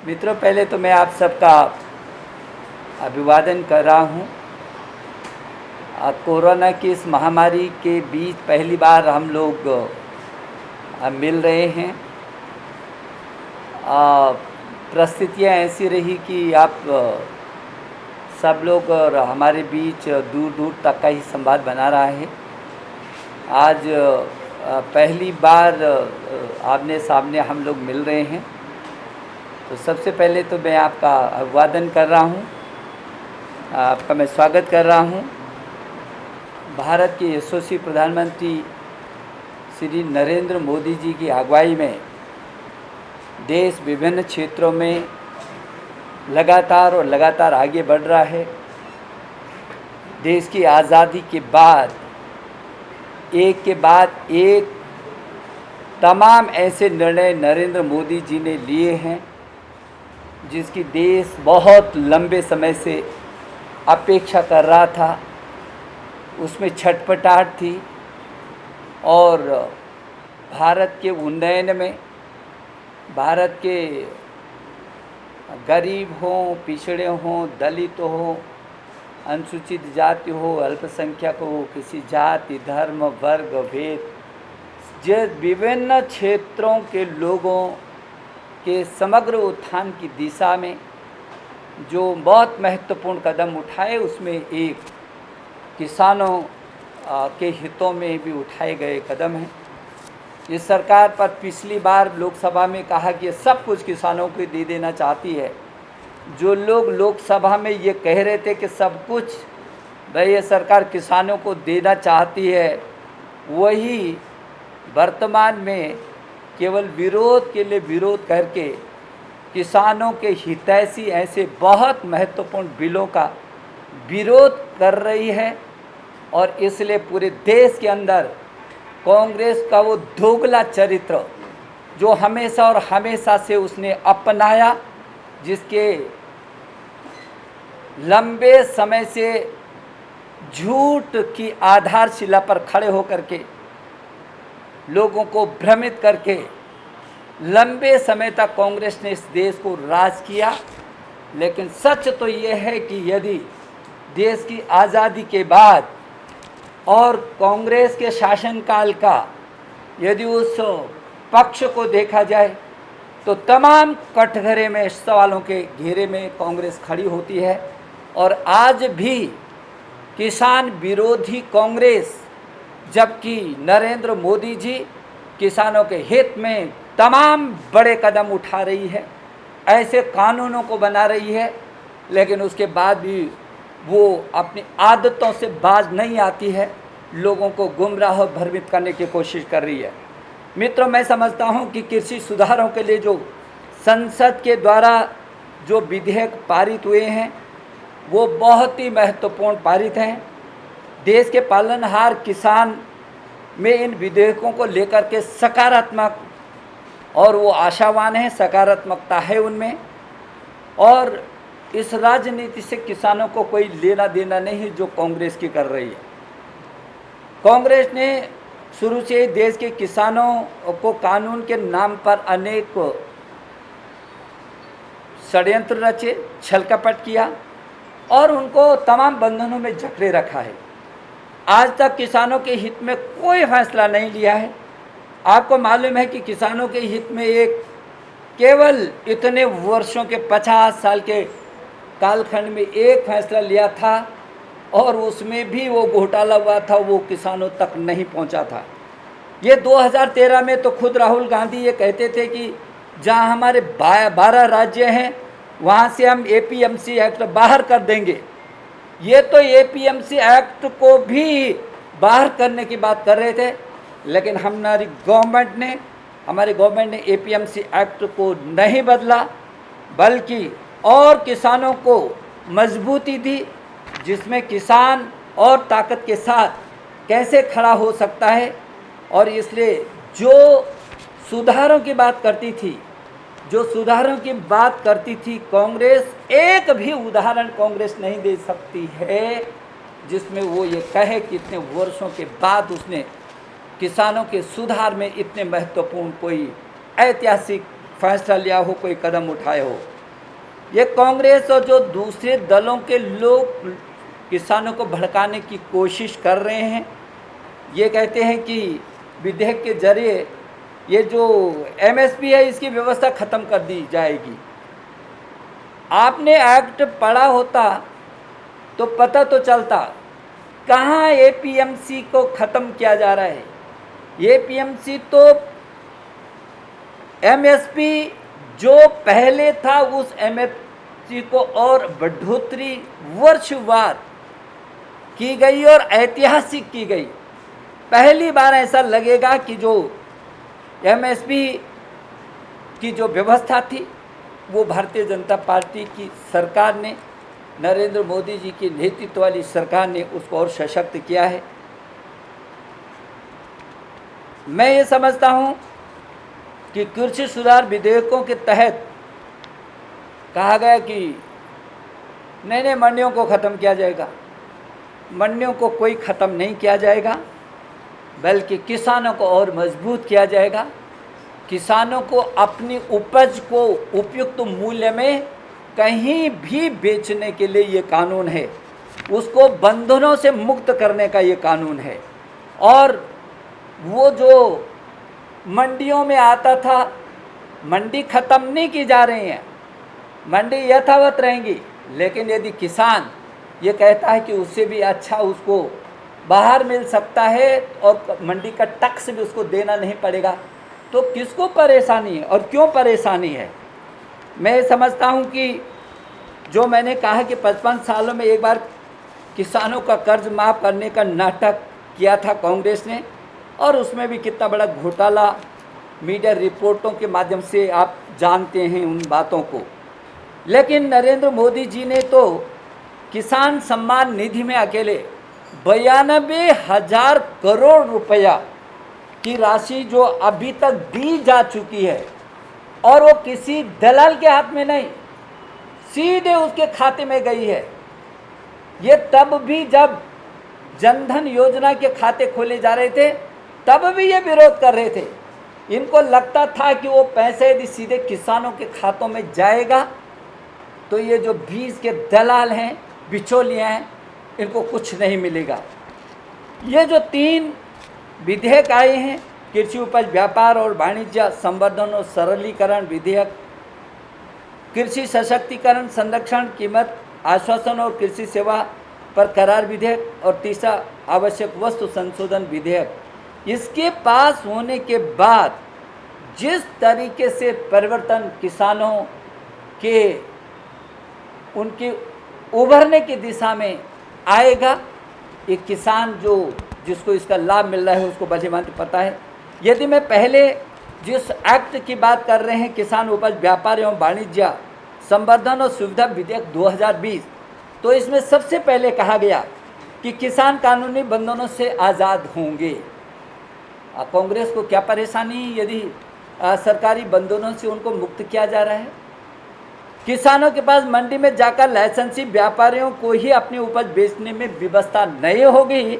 मित्रों, पहले तो मैं आप सबका अभिवादन कर रहा हूँ। कोरोना की इस महामारी के बीच पहली बार हम लोग मिल रहे हैं। परिस्थितियाँ ऐसी रही कि आप सब लोग और हमारे बीच दूर दूर तक का ही संवाद बना रहा है। आज पहली बार आमने सामने हम लोग मिल रहे हैं, तो सबसे पहले तो मैं आपका अभिवादन कर रहा हूँ, आपका मैं स्वागत कर रहा हूँ। भारत के यशस्वी प्रधानमंत्री श्री नरेंद्र मोदी जी की अगुवाई में देश विभिन्न क्षेत्रों में लगातार आगे बढ़ रहा है। देश की आज़ादी के बाद एक के बाद एक तमाम ऐसे निर्णय नरेंद्र मोदी जी ने लिए हैं जिसकी देश बहुत लंबे समय से अपेक्षा कर रहा था। उसमें छटपटाहट थी और भारत के उन्नयन में, भारत के गरीब हों, पिछड़े हों, दलित हों, अनुसूचित जाति हो, अल्पसंख्यक हो, किसी जाति, धर्म, वर्ग, भेद, जो विभिन्न क्षेत्रों के लोगों के समग्र उत्थान की दिशा में जो बहुत महत्वपूर्ण कदम उठाए, उसमें एक किसानों के हितों में भी उठाए गए कदम हैं। इस सरकार पर पिछली बार लोकसभा में कहा कि सब कुछ किसानों को दे देना चाहती है। जो लोग लोकसभा में ये कह रहे थे कि सब कुछ भाई ये सरकार किसानों को देना चाहती है, वही वर्तमान में केवल विरोध के लिए विरोध करके किसानों के हितैषी ऐसे बहुत महत्वपूर्ण बिलों का विरोध कर रही है। और इसलिए पूरे देश के अंदर कांग्रेस का वो दोगला चरित्र जो हमेशा और हमेशा से उसने अपनाया, जिसके लंबे समय से झूठ की आधारशिला पर खड़े होकर के लोगों को भ्रमित करके लंबे समय तक कांग्रेस ने इस देश को राज किया। लेकिन सच तो ये है कि यदि देश की आज़ादी के बाद और कांग्रेस के शासनकाल का यदि उस पक्ष को देखा जाए तो तमाम कटघरे में सवालों के घेरे में कांग्रेस खड़ी होती है। और आज भी किसान विरोधी कांग्रेस, जबकि नरेंद्र मोदी जी किसानों के हित में तमाम बड़े कदम उठा रही है, ऐसे कानूनों को बना रही है, लेकिन उसके बाद भी वो अपनी आदतों से बाज नहीं आती है, लोगों को गुमराह और भ्रमित करने की कोशिश कर रही है। मित्रों, मैं समझता हूँ कि कृषि सुधारों के लिए जो संसद के द्वारा जो विधेयक पारित हुए हैं वो बहुत ही महत्वपूर्ण पारित हैं। देश के पालनहार किसान में इन विधेयकों को लेकर के सकारात्मक और वो आशावान हैं, सकारात्मकता है उनमें। और इस राजनीति से किसानों को कोई लेना देना नहीं जो कांग्रेस की कर रही है। कांग्रेस ने शुरू से ही देश के किसानों को कानून के नाम पर अनेक षड्यंत्र रचे, छलकपट किया और उनको तमाम बंधनों में जकड़े रखा है। आज तक किसानों के हित में कोई फैसला नहीं लिया है। आपको मालूम है कि किसानों के हित में एक केवल इतने वर्षों के 50 साल के कालखंड में एक फैसला लिया था और उसमें भी वो घोटाला हुआ था, वो किसानों तक नहीं पहुंचा था। ये 2013 में तो खुद राहुल गांधी ये कहते थे कि जहां हमारे 12 राज्य हैं वहां से हम एपीएमसी एक्ट बाहर कर देंगे। ये तो एपीएमसी एक्ट को भी बाहर करने की बात कर रहे थे, लेकिन हमारी गवर्नमेंट ने एपीएमसी एक्ट को नहीं बदला, बल्कि और किसानों को मजबूती दी, जिसमें किसान और ताकत के साथ कैसे खड़ा हो सकता है। और इसलिए जो सुधारों की बात करती थी कांग्रेस, एक भी उदाहरण कांग्रेस नहीं दे सकती है जिसमें वो ये कहे कि इतने वर्षों के बाद उसने किसानों के सुधार में इतने महत्वपूर्ण कोई ऐतिहासिक फैसला लिया हो, कोई कदम उठाए हो। ये कांग्रेस और जो दूसरे दलों के लोग किसानों को भड़काने की कोशिश कर रहे हैं। ये कहते हैं कि विधेयक के जरिए ये जो एमएसपी है इसकी व्यवस्था ख़त्म कर दी जाएगी। आपने एक्ट पढ़ा होता तो पता तो चलता कहाँ एपीएमसी को ख़त्म किया जा रहा है। एपीएमसी तो एमएसपी जो पहले था उस एमएसपी को और बढ़ोतरी वर्षवार की गई और ऐतिहासिक की गई। पहली बार ऐसा लगेगा कि जो एमएसपी की जो व्यवस्था थी वो भारतीय जनता पार्टी की सरकार ने, नरेंद्र मोदी जी की नेतृत्व वाली सरकार ने उसको और सशक्त किया है। मैं ये समझता हूँ कि कृषि सुधार विधेयकों के तहत कहा गया कि नए मंडियों को ख़त्म किया जाएगा। मंडियों को कोई ख़त्म नहीं किया जाएगा, बल्कि किसानों को और मजबूत किया जाएगा। किसानों को अपनी उपज को उपयुक्त मूल्य में कहीं भी बेचने के लिए ये कानून है। उसको बंधनों से मुक्त करने का ये कानून है। और वो जो मंडियों में आता था, मंडी ख़त्म नहीं की जा रही है, मंडी यथावत रहेंगी। लेकिन यदि किसान ये कहता है कि उससे भी अच्छा उसको बाहर मिल सकता है और मंडी का टैक्स भी उसको देना नहीं पड़ेगा, तो किसको परेशानी है और क्यों परेशानी है? मैं समझता हूँ कि जो मैंने कहा कि 55 सालों में एक बार किसानों का कर्ज माफ़ करने का नाटक किया था कांग्रेस ने, और उसमें भी कितना बड़ा घोटाला मीडिया रिपोर्टों के माध्यम से आप जानते हैं उन बातों को। लेकिन नरेंद्र मोदी जी ने तो किसान सम्मान निधि में अकेले 92,000 करोड़ रुपया की राशि जो अभी तक दी जा चुकी है, और वो किसी दलाल के हाथ में नहीं, सीधे उसके खाते में गई है। ये तब भी जब जनधन योजना के खाते खोले जा रहे थे तब भी ये विरोध कर रहे थे। इनको लगता था कि वो पैसे यदि सीधे किसानों के खातों में जाएगा तो ये जो बीज के दलाल हैं, बिचौलिया हैं, इनको कुछ नहीं मिलेगा। ये जो 3 विधेयक आए हैं, कृषि उपज व्यापार और वाणिज्य संवर्धन और सरलीकरण विधेयक, कृषि सशक्तिकरण संरक्षण कीमत आश्वासन और कृषि सेवा पर करार विधेयक, और तीसरा आवश्यक वस्तु संशोधन विधेयक, इसके पास होने के बाद जिस तरीके से परिवर्तन किसानों के उनके उभरने की दिशा में आएगा, एक किसान जो जिसको इसका लाभ मिल रहा है उसको भली भांति पता है। यदि मैं पहले जिस एक्ट की बात कर रहे हैं, किसान उपज व्यापार एवं वाणिज्य संवर्धन और सुविधा विधेयक 2020, तो इसमें सबसे पहले कहा गया कि किसान कानूनी बंधनों से आज़ाद होंगे। कांग्रेस को क्या परेशानी यदि सरकारी बंधनों से उनको मुक्त किया जा रहा है? किसानों के पास मंडी में जाकर लाइसेंसी व्यापारियों को ही अपनी उपज बेचने में व्यवस्था नहीं होगी,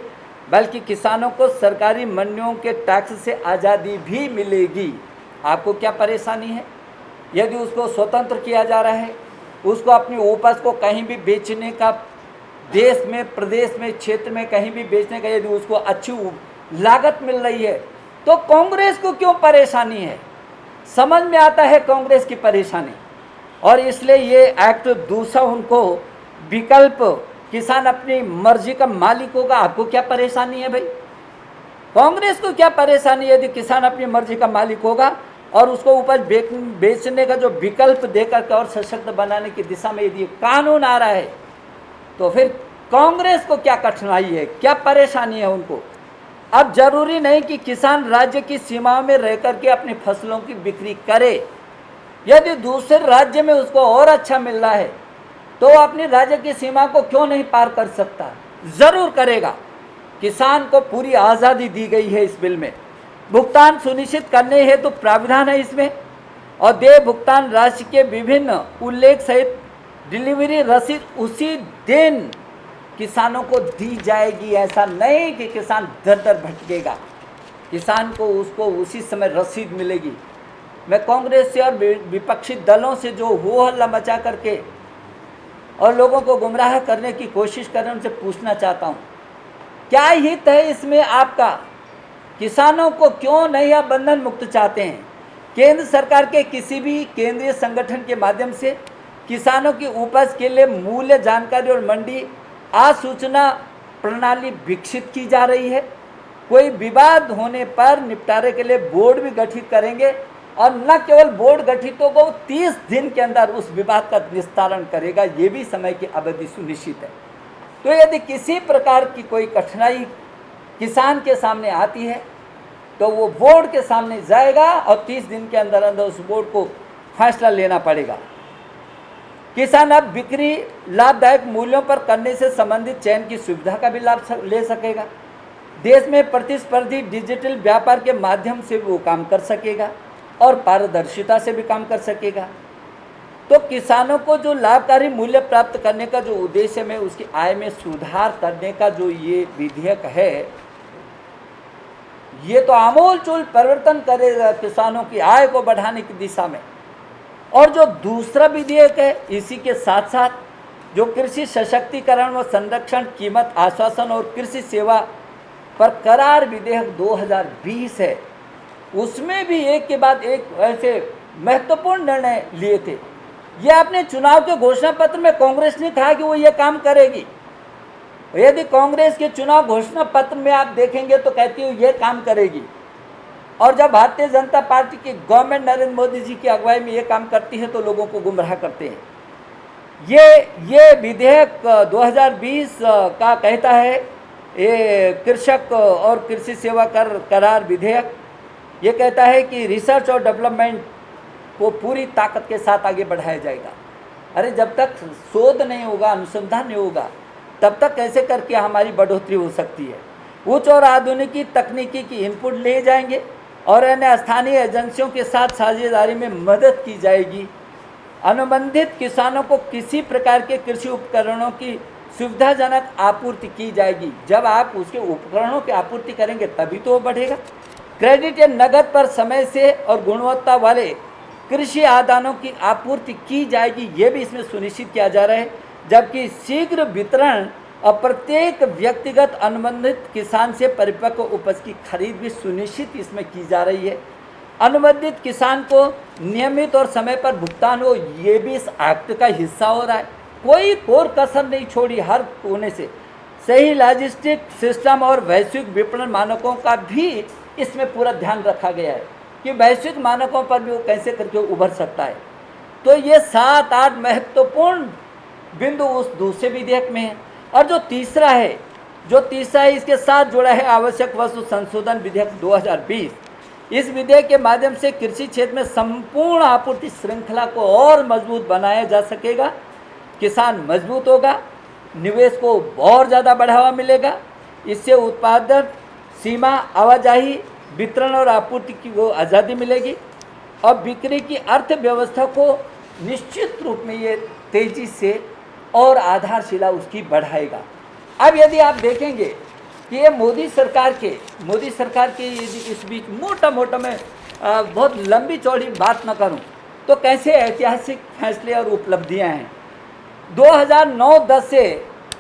बल्कि किसानों को सरकारी मंडियों के टैक्स से आज़ादी भी मिलेगी। आपको क्या परेशानी है? यदि उसको स्वतंत्र किया जा रहा है, उसको अपनी उपज को कहीं भी बेचने का, देश में, प्रदेश में, क्षेत्र में कहीं भी बेचने का यदि उसको अच्छी लागत मिल रही है, तो कांग्रेस को क्यों परेशानी है? समझ में आता है कांग्रेस की परेशानी। और इसलिए ये एक्ट दूसरा उनको विकल्प, किसान अपनी मर्जी का मालिक होगा। आपको क्या परेशानी है भाई? कांग्रेस को क्या परेशानी यदि किसान अपनी मर्जी का मालिक होगा और उसको उपज बेचने का जो विकल्प देकर के और सशक्त बनाने की दिशा में यदि कानून आ रहा है, तो फिर कांग्रेस को क्या कठिनाई है, क्या परेशानी है उनको? अब जरूरी नहीं कि किसान राज्य की सीमाओं में रह करके अपनी फसलों की बिक्री करे। यदि दूसरे राज्य में उसको और अच्छा मिल रहा है तो अपनी राज्य की सीमा को क्यों नहीं पार कर सकता? जरूर करेगा। किसान को पूरी आज़ादी दी गई है इस बिल में। भुगतान सुनिश्चित करने हेतु प्रावधान है इसमें, और देय भुगतान राशि के विभिन्न उल्लेख सहित डिलीवरी रसीद उसी दिन किसानों को दी जाएगी। ऐसा नहीं कि किसान दर दर भटकेगा, किसान को उसको उसी समय रसीद मिलेगी। मैं कांग्रेस से और विपक्षी दलों से जो हो हल्ला मचा करके और लोगों को गुमराह करने की कोशिश कर रहे हैं, उनसे पूछना चाहता हूँ, क्या हित है इसमें आपका? किसानों को क्यों नहीं आप बंधन मुक्त चाहते हैं? केंद्र सरकार के किसी भी केंद्रीय संगठन के माध्यम से किसानों की उपज के लिए मूल्य जानकारी और मंडी आसूचना प्रणाली विकसित की जा रही है। कोई विवाद होने पर निपटारे के लिए बोर्ड भी गठित करेंगे और न केवल बोर्ड गठित होगा, वो 30 दिन के अंदर उस विवाद का निस्तारण करेगा। ये भी समय की अवधि सुनिश्चित है। तो यदि किसी प्रकार की कोई कठिनाई किसान के सामने आती है तो वो बोर्ड के सामने जाएगा और 30 दिन के अंदर अंदर उस बोर्ड को फैसला लेना पड़ेगा। किसान अब बिक्री लाभदायक मूल्यों पर करने से संबंधित चयन की सुविधा का भी लाभ ले सकेगा। देश में प्रतिस्पर्धी डिजिटल व्यापार के माध्यम से वो काम कर सकेगा और पारदर्शिता से भी काम कर सकेगा। तो किसानों को जो लाभकारी मूल्य प्राप्त करने का जो उद्देश्य में उसकी आय में सुधार करने का जो ये विधेयक है, ये तो आमूलचूल परिवर्तन करेगा किसानों की आय को बढ़ाने की दिशा में। और जो दूसरा विधेयक है, इसी के साथ साथ जो कृषि सशक्तिकरण व संरक्षण, कीमत आश्वासन और कृषि सेवा पर करार विधेयक 2020 है, उसमें भी एक के बाद एक ऐसे महत्वपूर्ण निर्णय लिए थे। ये अपने चुनाव के घोषणा पत्र में कांग्रेस ने कहा कि वो ये काम करेगी। यदि कांग्रेस के चुनाव घोषणा पत्र में आप देखेंगे तो कहती है ये काम करेगी, और जब भारतीय जनता पार्टी की गवर्नमेंट नरेंद्र मोदी जी की अगुवाई में ये काम करती है तो लोगों को गुमराह करते हैं। ये विधेयक 2020 का कहता है, ये कृषक और कृषि सेवा कर करार विधेयक ये कहता है कि रिसर्च और डेवलपमेंट को पूरी ताकत के साथ आगे बढ़ाया जाएगा। अरे जब तक शोध नहीं होगा, अनुसंधान नहीं होगा, तब तक कैसे करके हमारी बढ़ोतरी हो सकती है। उच्च और आधुनिकी तकनीकी की इनपुट ले जाएंगे और अन्य स्थानीय एजेंसियों के साथ साझेदारी में मदद की जाएगी। अनुबंधित किसानों को किसी प्रकार के कृषि उपकरणों की सुविधाजनक आपूर्ति की जाएगी। जब आप उसके उपकरणों की आपूर्ति करेंगे तभी तो वो बढ़ेगा। क्रेडिट या नगद पर समय से और गुणवत्ता वाले कृषि आदानों की आपूर्ति की जाएगी, ये भी इसमें सुनिश्चित किया जा रहा है। जबकि शीघ्र वितरण और प्रत्येक व्यक्तिगत अनुबंधित किसान से परिपक्व उपज की खरीद भी सुनिश्चित इसमें की जा रही है। अनुबंधित किसान को नियमित और समय पर भुगतान हो, ये भी इस एक्ट का हिस्सा हो रहा है। कोई कोर कसर नहीं छोड़ी, हर कोने से सही लॉजिस्टिक सिस्टम और वैश्विक विपणन मानकों का भी इसमें पूरा ध्यान रखा गया है कि वैश्विक मानकों पर भी वो कैसे करके उभर सकता है। तो ये 7-8 महत्वपूर्ण बिंदु उस दूसरे विधेयक में है। और जो तीसरा है इसके साथ जुड़ा है आवश्यक वस्तु संशोधन विधेयक 2020। इस विधेयक के माध्यम से कृषि क्षेत्र में संपूर्ण आपूर्ति श्रृंखला को और मजबूत बनाया जा सकेगा। किसान मजबूत होगा, निवेश को और ज़्यादा बढ़ावा मिलेगा। इससे उत्पादन सीमा, आवाजाही, वितरण और आपूर्ति की वो आज़ादी मिलेगी और बिक्री की अर्थव्यवस्था को निश्चित रूप में ये तेज़ी से और आधारशिला उसकी बढ़ाएगा। अब यदि आप देखेंगे कि ये मोदी सरकार के यदि इस बीच मोटा मैं बहुत लंबी चौड़ी बात न करूं तो कैसे ऐतिहासिक फैसले और उपलब्धियां हैं। 2009-10 से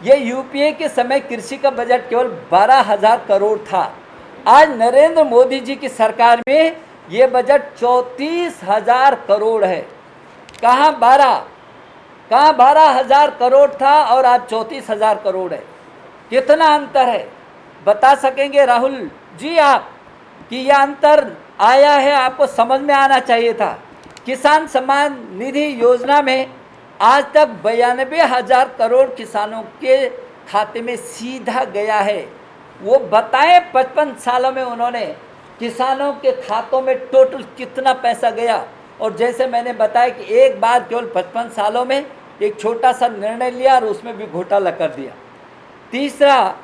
ये यूपीए के समय कृषि का बजट केवल 12,000 करोड़ था। आज नरेंद्र मोदी जी की सरकार में ये बजट 34,000 करोड़ है। कहाँ 12,000 करोड़ था और आज 34,000 करोड़ है। कितना अंतर है बता सकेंगे राहुल जी आप कि यह अंतर आया है? आपको समझ में आना चाहिए था। किसान सम्मान निधि योजना में आज तक 92,000 करोड़ किसानों के खाते में सीधा गया है। वो बताएं 55 सालों में उन्होंने किसानों के खातों में टोटल कितना पैसा गया। और जैसे मैंने बताया कि एक बार केवल 55 सालों में एक छोटा सा निर्णय लिया और उसमें भी घोटाला कर दिया। तीसरा,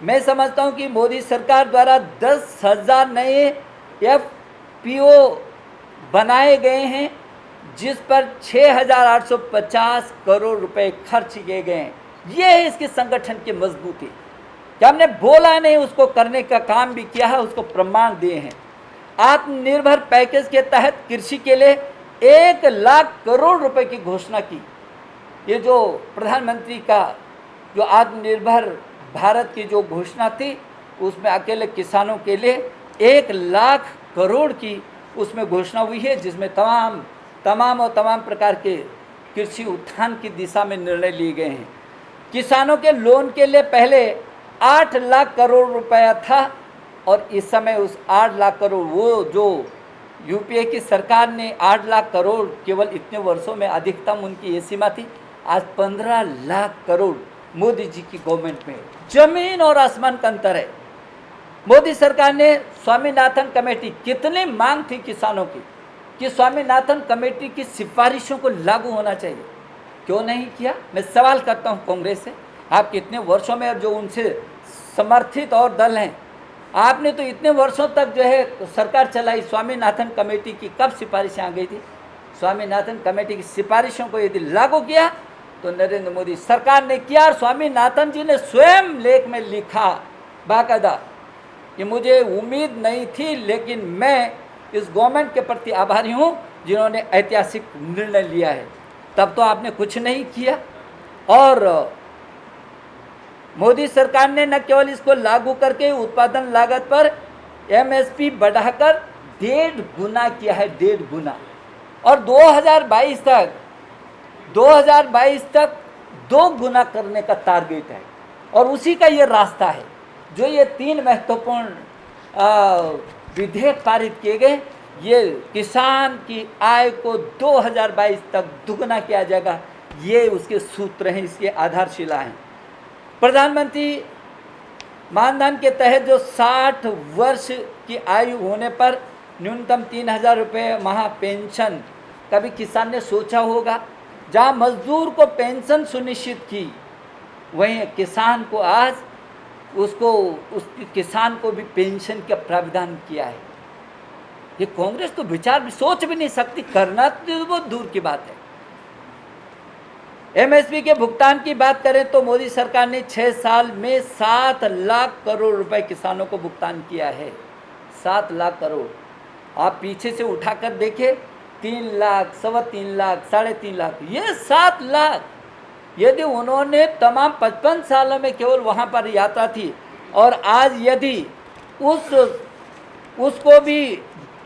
मैं समझता हूं कि मोदी सरकार द्वारा 10,000 नए एफपीओ बनाए गए हैं जिस पर 6,850 करोड़ रुपए खर्च किए गए हैं। ये है इसके संगठन की मजबूती कि हमने बोला नहीं, उसको करने का काम भी किया है, उसको प्रमाण दिए हैं। आत्मनिर्भर पैकेज के तहत कृषि के लिए 1 लाख करोड़ रुपए की घोषणा की। ये जो प्रधानमंत्री का जो आत्मनिर्भर भारत की जो घोषणा थी, उसमें अकेले किसानों के लिए 1 लाख करोड़ की उसमें घोषणा हुई है, जिसमें तमाम प्रकार के कृषि उत्थान की दिशा में निर्णय लिए गए हैं। किसानों के लोन के लिए पहले 8 लाख करोड़ रुपया था और इस समय उस 8 लाख करोड़, वो जो यूपीए की सरकार ने 8 लाख करोड़ केवल इतने वर्षों में, अधिकतम उनकी ये सीमा थी, आज 15 लाख करोड़ मोदी जी की गवर्नमेंट में। जमीन और आसमान का अंतर है। मोदी सरकार ने स्वामीनाथन कमेटी, कितनी मांग थी किसानों की कि स्वामीनाथन कमेटी की सिफारिशों को लागू होना चाहिए, क्यों नहीं किया? मैं सवाल करता हूं कांग्रेस से, आप कितने वर्षों में जो उनसे समर्थित और दल हैं, आपने तो इतने वर्षों तक जो है सरकार चलाई, स्वामीनाथन कमेटी की कब सिफारिशें आ गई थी? स्वामीनाथन कमेटी की सिफारिशों को यदि लागू किया तो नरेंद्र मोदी सरकार ने किया। और स्वामीनाथन जी ने स्वयं लेख में लिखा बाकायदा कि मुझे उम्मीद नहीं थी, लेकिन मैं इस गवर्नमेंट के प्रति आभारी हूँ जिन्होंने ऐतिहासिक निर्णय लिया है। तब तो आपने कुछ नहीं किया। और मोदी सरकार ने न केवल इसको लागू करके उत्पादन लागत पर एमएसपी बढ़ाकर 1.5 गुना किया है, 1.5 गुना। और 2022 तक 2 गुना करने का टारगेट है। और उसी का ये रास्ता है जो ये 3 महत्वपूर्ण विधेयक पारित किए गए। ये किसान की आय को 2022 तक दुगना किया जाएगा, ये उसके सूत्र हैं, इसके आधारशिला हैं। प्रधानमंत्री मानधन के तहत जो 60 वर्ष की आयु होने पर न्यूनतम 3,000 रुपये माह पेंशन, कभी किसान ने सोचा होगा? जहाँ मजदूर को पेंशन सुनिश्चित की, वहीं किसान को आज किसान को भी पेंशन का प्रावधान किया है। ये कांग्रेस तो विचार भी, सोच भी नहीं सकती, करना तो बहुत दूर की बात है। एमएसपी के भुगतान की बात करें तो मोदी सरकार ने 6 साल में 7 लाख करोड़ रुपए किसानों को भुगतान किया है। 7 लाख करोड़। आप पीछे से उठाकर देखिए, 3 लाख, 3.25 लाख, 3.5 लाख, ये 7 लाख। यदि उन्होंने तमाम 55 सालों में केवल वहाँ पर यात्रा थी, और आज यदि उसको भी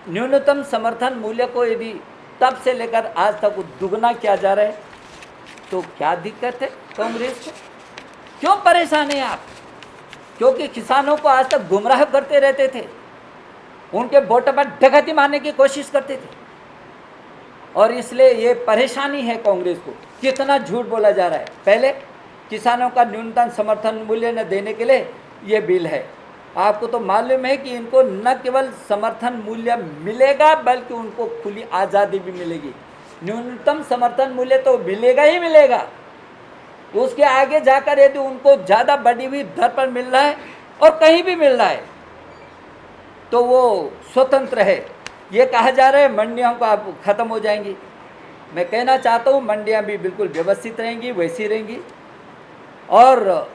न्यूनतम समर्थन मूल्य को यदि तब से लेकर आज तक दुगना किया जा रहा है, तो क्या दिक्कत है कांग्रेस को? क्यों परेशान हैं आप? क्योंकि किसानों को आज तक गुमराह करते रहते थे, उनके वोटों पर डकैती मारने की कोशिश करते थे, और इसलिए ये परेशानी है कांग्रेस को। कितना झूठ बोला जा रहा है। पहले किसानों का न्यूनतम समर्थन मूल्य न देने के लिए ये बिल है। आपको तो मालूम है कि इनको न केवल समर्थन मूल्य मिलेगा, बल्कि उनको खुली आज़ादी भी मिलेगी। न्यूनतम समर्थन मूल्य तो मिलेगा ही मिलेगा, उसके आगे जाकर यदि उनको ज़्यादा बढ़ी हुई दर पर मिल रहा है और कहीं भी मिल रहा है तो वो स्वतंत्र है। ये कहा जा रहा है मंडियों को अब ख़त्म हो जाएंगी। मैं कहना चाहता हूँ मंडियाँ भी बिल्कुल व्यवस्थित रहेंगी, वैसी रहेंगी। और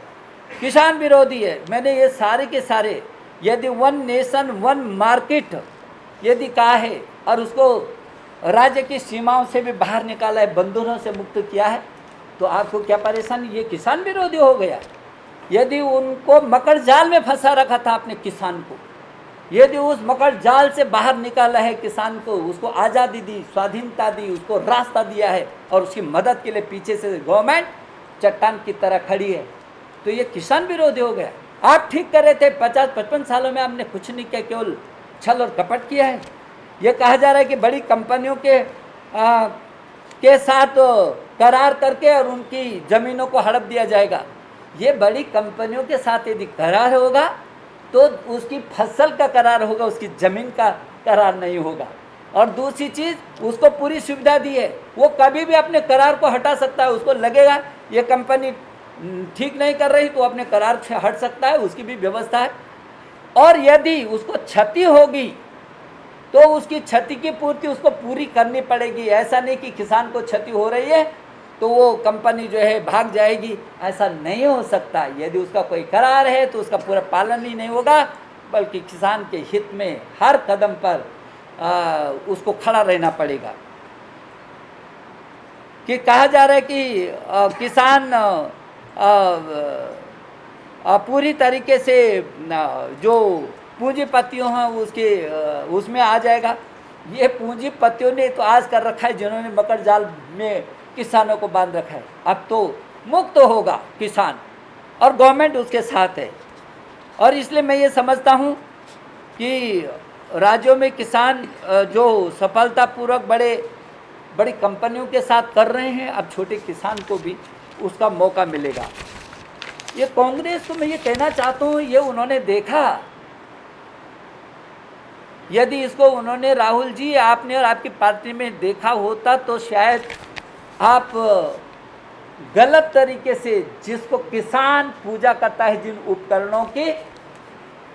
किसान विरोधी है, मैंने ये सारे के सारे, यदि 1 नेशन 1 मार्केट यदि कहा है और उसको राज्य की सीमाओं से भी बाहर निकाला है, बंधनों से मुक्त किया है, तो आपको क्या परेशानी? ये किसान विरोधी हो गया। यदि उनको मकर जाल में फंसा रखा था आपने किसान को, यदि उस मकर जाल से बाहर निकाला है किसान को, उसको आज़ादी दी, स्वाधीनता दी, उसको रास्ता दिया है, और उसकी मदद के लिए पीछे से गवर्नमेंट चट्टान की तरह खड़ी है, तो ये किसान विरोधी हो गया। आप ठीक कर रहे थे, 50-55 सालों में आपने कुछ नहीं किया, केवल छल और कपट किया है। ये कहा जा रहा है कि बड़ी कंपनियों के साथ करार करके और उनकी ज़मीनों को हड़प दिया जाएगा। ये बड़ी कंपनियों के साथ यदि करार होगा तो उसकी फसल का करार होगा, उसकी ज़मीन का करार नहीं होगा। और दूसरी चीज़, उसको पूरी सुविधा दी है, वो कभी भी अपने करार को हटा सकता है। उसको लगेगा ये कंपनी ठीक नहीं कर रही तो अपने करार से हट सकता है, उसकी भी व्यवस्था है। और यदि उसको क्षति होगी तो उसकी क्षति की पूर्ति उसको पूरी करनी पड़ेगी। ऐसा नहीं कि किसान को क्षति हो रही है तो वो कंपनी जो है भाग जाएगी, ऐसा नहीं हो सकता। यदि उसका कोई करार है तो उसका पूरा पालन ही नहीं होगा, बल्कि किसान के हित में हर कदम पर उसको खड़ा रहना पड़ेगा। कि कहा जा रहा है कि किसान पूरी तरीके से जो पूंजीपतियों हैं उसमें आ जाएगा। ये पूंजीपतियों ने तो आज कर रखा है, जिन्होंने मकर जाल में किसानों को बांध रखा है। अब तो मुक्त होगा किसान और गवर्नमेंट उसके साथ है। और इसलिए मैं ये समझता हूँ कि राज्यों में किसान जो सफलतापूर्वक बड़ी कंपनियों के साथ कर रहे हैं, अब छोटे किसान को भी उसका मौका मिलेगा। ये कांग्रेस को मैं ये कहना चाहता हूँ, ये उन्होंने देखा, यदि इसको उन्होंने राहुल जी आपने और आपकी पार्टी में देखा होता तो शायद आप गलत तरीके से, जिसको किसान पूजा करता है, जिन उपकरणों की,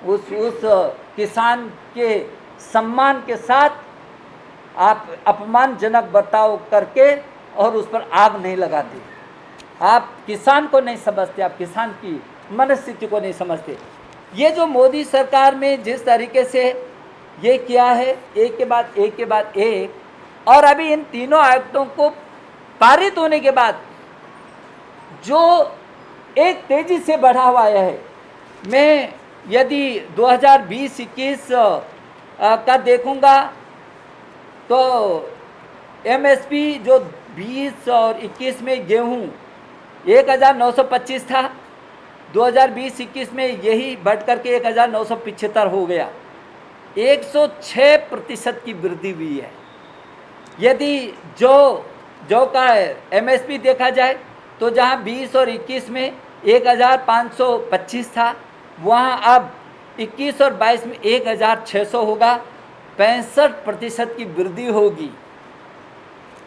उस किसान के सम्मान के साथ आप अपमानजनक बर्ताव करके और उस पर आग नहीं लगाते। आप किसान को नहीं समझते, आप किसान की मनस्थिति को नहीं समझते। ये जो मोदी सरकार में जिस तरीके से ये किया है, एक के बाद एक, और अभी इन तीनों आयुक्तों को पारित होने के बाद जो एक तेजी से बढ़ा हुआ है, मैं यदि 2020-21 का देखूंगा तो एमएसपी जो 20 और 21 में गेहूं 1925 था, 2020-21 में यही बढ़ करके 1975 हो गया। 106% की वृद्धि हुई है। यदि जो का एमएसपी देखा जाए तो जहां 20 और 21 में 1525 था, वहां अब 21 और 22 में 1600 होगा। 65% की वृद्धि होगी।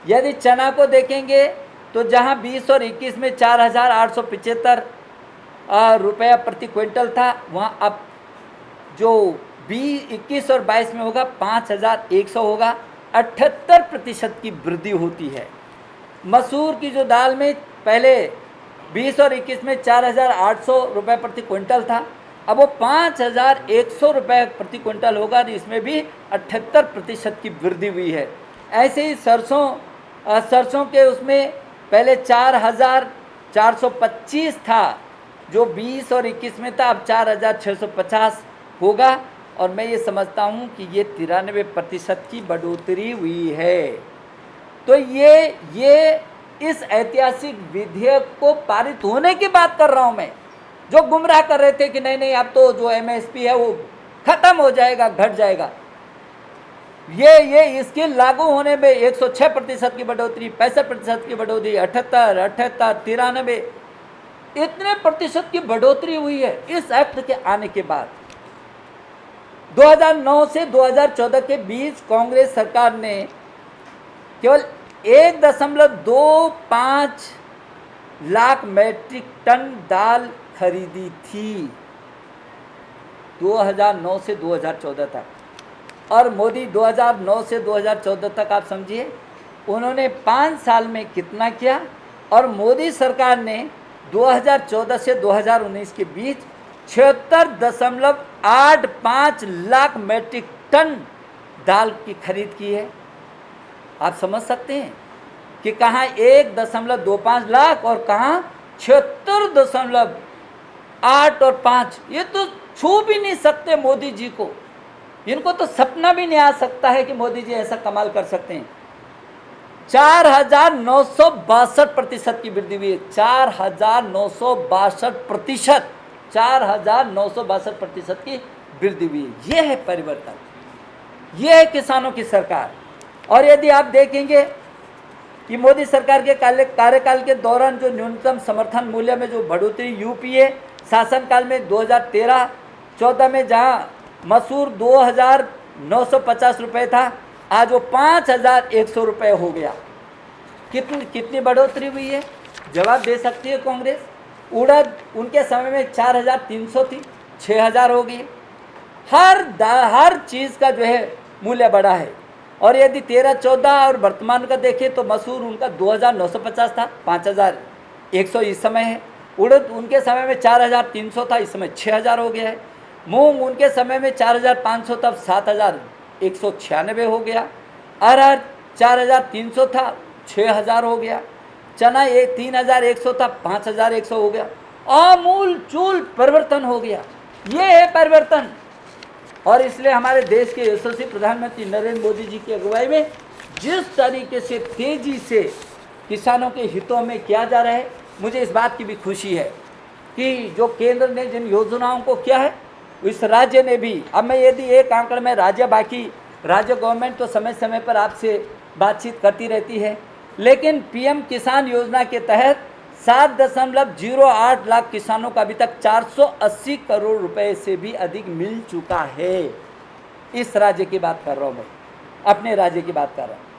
यदि चना को देखेंगे तो जहां 20 और 21 में 4875 रुपया प्रति क्विंटल था, वहां अब जो 21 और 22 में होगा 5100 होगा। 78% की वृद्धि होती है। मसूर की जो दाल में पहले 20 और 21 में 4800 रुपये प्रति क्विंटल था, अब वो 5100 रुपये प्रति क्विंटल होगा, और इसमें भी 78% की वृद्धि हुई है। ऐसे ही सरसों के उसमें पहले 4425 था, जो 20 और 21 में था, अब 4650 होगा। और मैं ये समझता हूँ कि ये 93% की बढ़ोतरी हुई है। तो ये इस ऐतिहासिक विधेयक को पारित होने की बात कर रहा हूँ मैं। जो गुमराह कर रहे थे कि नहीं अब तो जो एमएसपी है वो खत्म हो जाएगा, घट जाएगा, ये इसके लागू होने में 106% की बढ़ोतरी, 65% की बढ़ोतरी, 78, 93, इतने प्रतिशत की बढ़ोतरी हुई है इस एक्ट के आने के बाद। 2009 से 2014 के बीच कांग्रेस सरकार ने केवल 1.25 लाख मैट्रिक टन दाल खरीदी थी 2009 से 2014 तक। और मोदी 2009 से 2014 तक आप समझिए उन्होंने 5 साल में कितना किया। और मोदी सरकार ने 2014 से 2019 के बीच 76.85 लाख मैट्रिक टन दाल की खरीद की है। आप समझ सकते हैं कि कहाँ 1.25 लाख और कहाँ 76.8 और 5। ये तो छू भी नहीं सकते मोदी जी को, इनको तो सपना भी नहीं आ सकता है कि मोदी जी ऐसा कमाल कर सकते हैं। 4962% की वृद्धि हुई है। 4962%, 4962% की वृद्धि हुई है। ये है परिवर्तन, ये है किसानों की सरकार। और यदि आप देखेंगे कि मोदी सरकार के कार्यकाल के दौरान जो न्यूनतम समर्थन मूल्य में जो बढ़ोतरी यूपीए शासनकाल में 2013-14 में जहां मसूर 2950 रुपये था, आज वो 5100 रुपये हो गया। कितनी बढ़ोतरी हुई है, जवाब दे सकती है कांग्रेस। उड़द उनके समय में 4300 थी, 6000 हो गई। हर चीज़ का जो है मूल्य बढ़ा है। और यदि 13-14 और वर्तमान का देखें तो मसूर उनका 2950 था, 5100 इस समय है। उड़द उनके समय में 4300 था, इस समय 6000 हो गया है। मूंग उनके समय में 4,500 तब 7,196 हो गया। अरहर 4,300 था 6,000 हो गया। चना 3,100 था 5,100 हो गया। आमूल चूल परिवर्तन हो गया। ये है परिवर्तन। और इसलिए हमारे देश के यशस्वी प्रधानमंत्री नरेंद्र मोदी जी की अगुवाई में जिस तरीके से तेजी से किसानों के हितों में किया जा रहा है, मुझे इस बात की भी खुशी है कि जो केंद्र ने जिन योजनाओं को किया है, इस राज्य ने भी। अब मैं यदि एक आंकड़े में बाकी राज्य गवर्नमेंट तो समय समय पर आपसे बातचीत करती रहती है, लेकिन पीएम किसान योजना के तहत 7.08 लाख किसानों का अभी तक 480 करोड़ रुपए से भी अधिक मिल चुका है। इस राज्य की बात कर रहा हूँ मैं, अपने राज्य की बात कर रहा हूँ।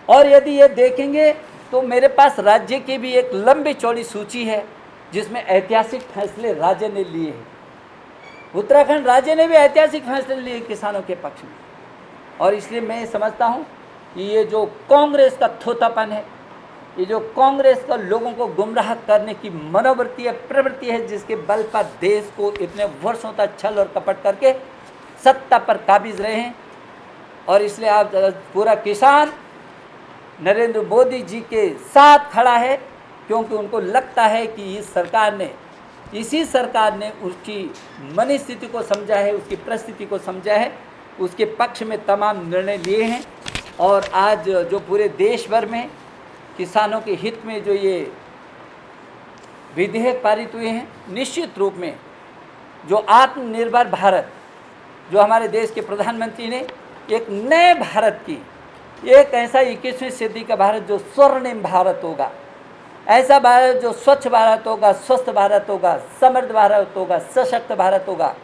और यदि ये देखेंगे तो मेरे पास राज्य की भी एक लंबी चौड़ी सूची है जिसमें ऐतिहासिक फैसले राज्य ने लिए हैं। उत्तराखंड राज्य ने भी ऐतिहासिक फैसले लिए किसानों के पक्ष में। और इसलिए मैं समझता हूँ कि ये जो कांग्रेस का थोतापन है, ये जो कांग्रेस का लोगों को गुमराह करने की मनोवृत्ति है, प्रवृत्ति है, जिसके बल पर देश को इतने वर्षों तक छल और कपट करके सत्ता पर काबिज रहे हैं। और इसलिए आप पूरा किसान नरेंद्र मोदी जी के साथ खड़ा है, क्योंकि उनको लगता है कि इसी सरकार ने उसकी मनस्थिति को समझा है, उसकी परिस्थिति को समझा है, उसके पक्ष में तमाम निर्णय लिए हैं। और आज जो पूरे देश भर में किसानों के हित में जो ये विधेयक पारित हुए हैं, निश्चित रूप में जो आत्मनिर्भर भारत, जो हमारे देश के प्रधानमंत्री ने एक नए भारत की, एक ऐसा 21वीं सदी का भारत जो स्वर्णिम भारत होगा, ऐसा भारत जो स्वच्छ भारत होगा, स्वस्थ भारत होगा, समृद्ध भारत होगा, सशक्त भारत होगा,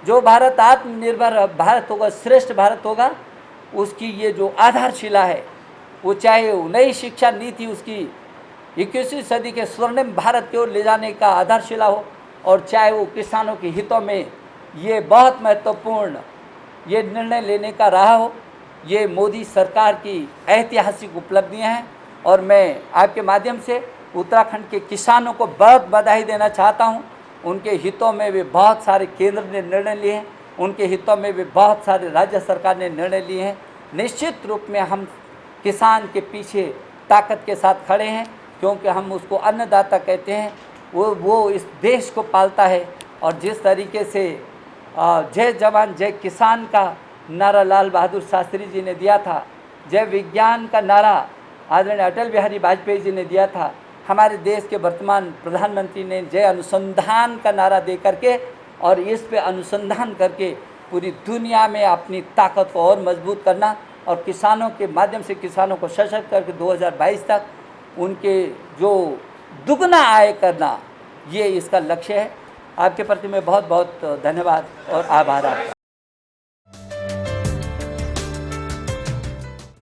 जो भारत आत्मनिर्भर भारत होगा, श्रेष्ठ भारत होगा, उसकी ये जो आधारशिला है, वो चाहे नई शिक्षा नीति उसकी 21वीं सदी के स्वर्णिम भारत की ओर ले जाने का आधारशिला हो, और चाहे वो किसानों के हितों में ये बहुत महत्वपूर्ण ये निर्णय लेने का रहा हो। ये मोदी सरकार की ऐतिहासिक उपलब्धियां हैं। और मैं आपके माध्यम से उत्तराखंड के किसानों को बहुत बधाई देना चाहता हूं। उनके हितों में भी बहुत सारे केंद्र ने निर्णय लिए हैं, उनके हितों में भी बहुत सारे राज्य सरकार ने निर्णय लिए हैं। निश्चित रूप में हम किसान के पीछे ताकत के साथ खड़े हैं, क्योंकि हम उसको अन्नदाता कहते हैं। वो इस देश को पालता है। और जिस तरीके से जय जवान जय किसान का नारा लाल बहादुर शास्त्री जी ने दिया था, जय विज्ञान का नारा आदरणीय अटल बिहारी वाजपेयी जी ने दिया था, हमारे देश के वर्तमान प्रधानमंत्री ने जय अनुसंधान का नारा दे करके और इस पे अनुसंधान करके पूरी दुनिया में अपनी ताकत को और मजबूत करना और किसानों के माध्यम से किसानों को सशक्त करके 2022 तक उनके जो दुगना आय करना, ये इसका लक्ष्य है। आपके प्रति मैं बहुत बहुत धन्यवाद और आभार आपका।